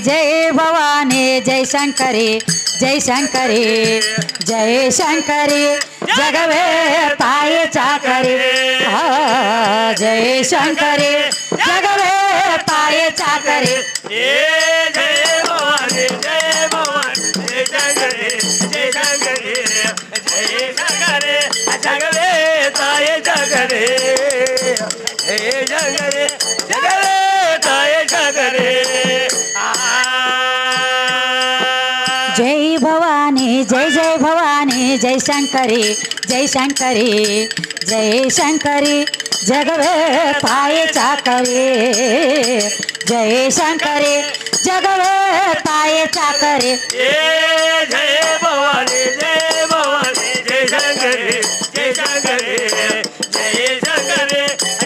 जय भवानी जय शंकरी जय शंकरी जय शंकरी जगवे ताये चाकरी जय शंकरी जगवे ताये चाकरी जय भवानी जय शंकरी जय शंकरी जय शंकरी जगवे ताये चाकरी जय शंकरी जगवे ताये चाकरी जय भवानी जय शंकरी जय शंकरी जय शंकरी जगवे ताये चाकरी जय शंकरी जगवे ताये चाकरी जय भवानी जय शंकरी जय शंकरी जय शंकरी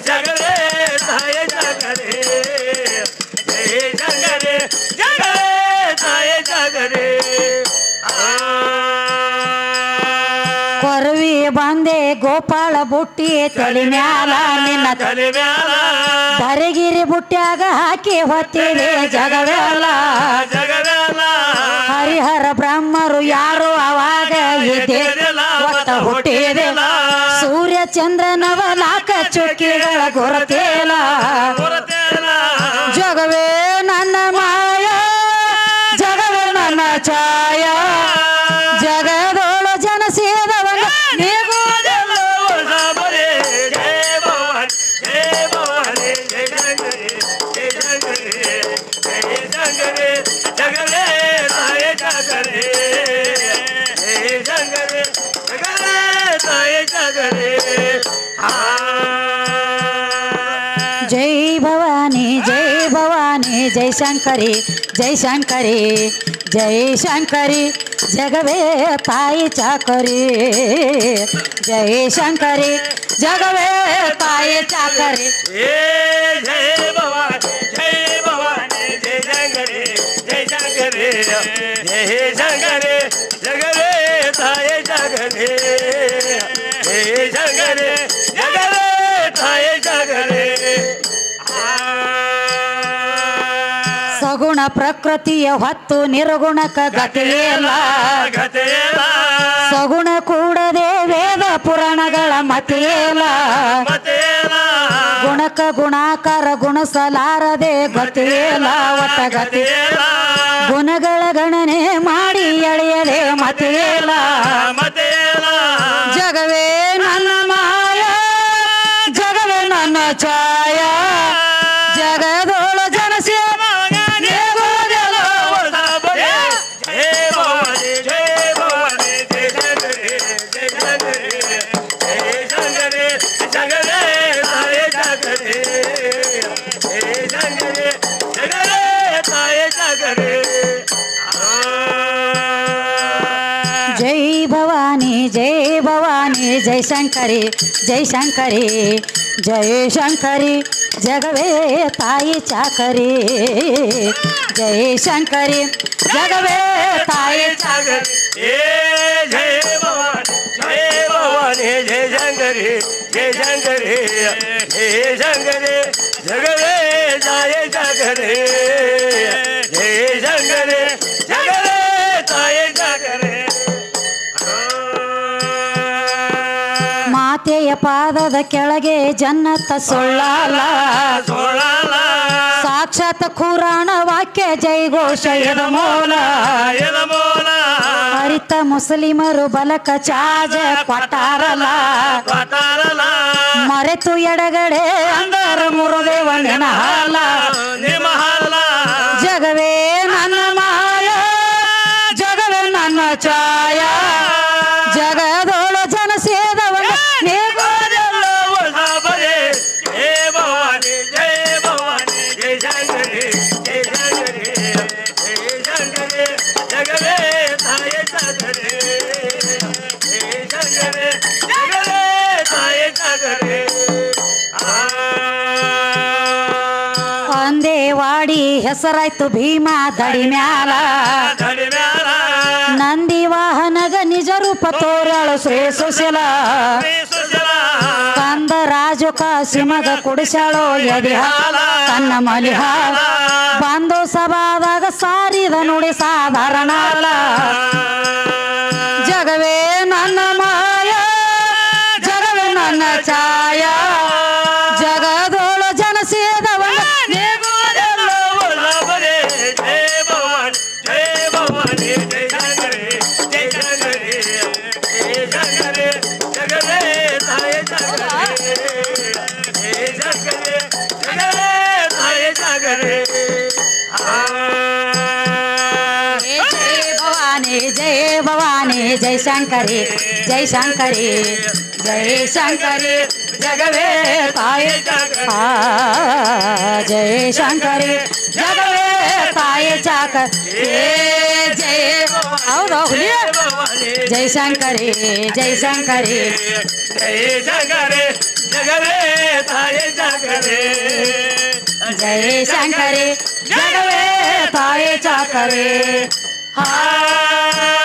जगवे ताये चाकरी जय शंकरी जगवे ताये चाकरी ಕೊರವಿ ಬಂದೆ ಗೋಪಾಳ ಬುಟ್ಟಿ ತಲೆ ಮ್ಯಾಲ ನಿನ್ನ ತಲೆ ಮ್ಯಾಲ ಧರೆಗಿರಿ ಬುಟ್ಟ್ಯಾಗ ಹಾಕಿ ಹೊತ್ತಿದೆ ಜಗವೆಲ್ಲ ಜಗವೆಲ್ಲ ಹರಿಹರ ಬ್ರಹ್ಮರು ಯಾರು ಅವಾಗ ಒತ್ತ ಹುಟ್ಟಿದೆ ಸೂರ್ಯ ಚಂದ್ರನವ ನಾಕ ಚುಕ್ಕಿಗಳ ಗುರುತೇಲ ಜಗವೇ ನನ್ನ ಮಾಯ ಜಗವೇ ನನ್ನ ಛಾಯ ಜಗದೋಳು ಜನ ಸೇದವಂಗ ನೀಗುವುದಿಲ್ಲ ಜಯ ಭವಾನಿ ಜಯ ಶಂಕರಿ ಜಯ ಶಂಕರಿ ಜಯ ಶಂಕರಿ ಜಗವೇ ತಾಯ ಚಾಕರಿ ಜಯ ಶಂಕರಿ ಜಗವೇ ತಾಯ ಚಾಕರಿ जय भवानी जय शंकरी जय शंकरी जगवे ताई चाकरी जय शंकरी जगवे ताई चाकरी जय भवानी जय शंकरी जय शंकरी जय शंकरी जगवे ताय चाकरी जय शंकरी जगवे ताय चाकरी ಸಗುಣ ಪ್ರಕೃತಿಯ ಹೊತ್ತು ನಿರ್ಗುಣಕ ಗತಿಯೇಲ ಸಗುಣ ಕೂಡದೆ ವೇದ ಪುರಾಣಗಳ ಮತಿಯೇಲ ಗುಣಕ ಗುಣಾಕಾರ ಗುಣಸಲಾರದೆ ಗತಿಯೇಲ ಒಟ್ಟ ಗತಿಯೇಲ ಗುಣಗಳ ಗಣನೆ ಮಾಡಿ ಎಳೆಯದೆ ಮತಿಯೇಲ ಜಗವೇ ನನ್ನ ಮಾಯ ಜಗವೇ ನನ್ನ ಛಾಯ ಜಗದೋಳು ಜನ जय भवानी जय शंकरी जय शंकरी जगवे ताई चाकरी जय शंकरी जगवे ताई चाकरी जय भवानी जय शंकरी जय शंकरी जय शंकरी जगवे ताय चाकरी जय शंकरी जगवे ताय चाकरी ಮಾತೆಯ ಪಾದದ ಕೆಳಗೆ ಜನ್ನತ ಸೊಳ್ಳಾಲ ಸಾಕ್ಷಾತ್ ಕುರಾಣ ವಾಕ್ಯ ಜೈ ಘೋಷ ಎದ ಮೂಲ ಹರಿತ ಮುಸ್ಲಿಮರು ಬಲಕ ಚಾಜ ಕೊಟ್ಟಾರಲ್ಲ ಮರೆತು ಎಡಗಡೆ ಅಂದರ ಮುರುದೇವ ನಿನ ಹಾಲ ಜಗವೇ ನನ್ನ ಮಾಯ ಜಗವೇ ನನ್ನ ಛಾಯ ಜಗದೋಳು ಜನ ಸೇದವನ ಅಂದೇವಾಡಿ ಹೆಸರಾಯ್ತು ಭೀಮಾ ದಡಿ ಮ್ಯಾಲ ನಂದಿ ವಾಹನಗ ನಿಜ ರೂಪ ತೋರಳು ಶ್ರೀ ಸುಶೀಲ ಕಂದರ ರಾಜುಕ ಸಿಮಗ ಕುಡಿಸಾಳೋ ಎದೆ ಹಾಲ ತನ್ನ ಮಲಿ ಹಾಲ ಬಂದು ಸಭಾದಾಗ ಸಾರಿದ ನುಡಿ ಸಾಧಾರಣ ಅಲ್ಲ ಜಗವೇ ನನ್ನ ಮಾಯ ಜಗವೇ ನನ್ನ ಛಾಯ ಜಗದೋಳು ಜನಸೇದವ जय भवानी जय शंकरी जय शंकरी जय शंकरी जगवे ताये जय शंकरी जगवे ताये चाकर जय जय शंकरी जय शंकरी जय शंकरी जगवे ताये चाकरे जय शंकरी जगवे ताये चाकरे हा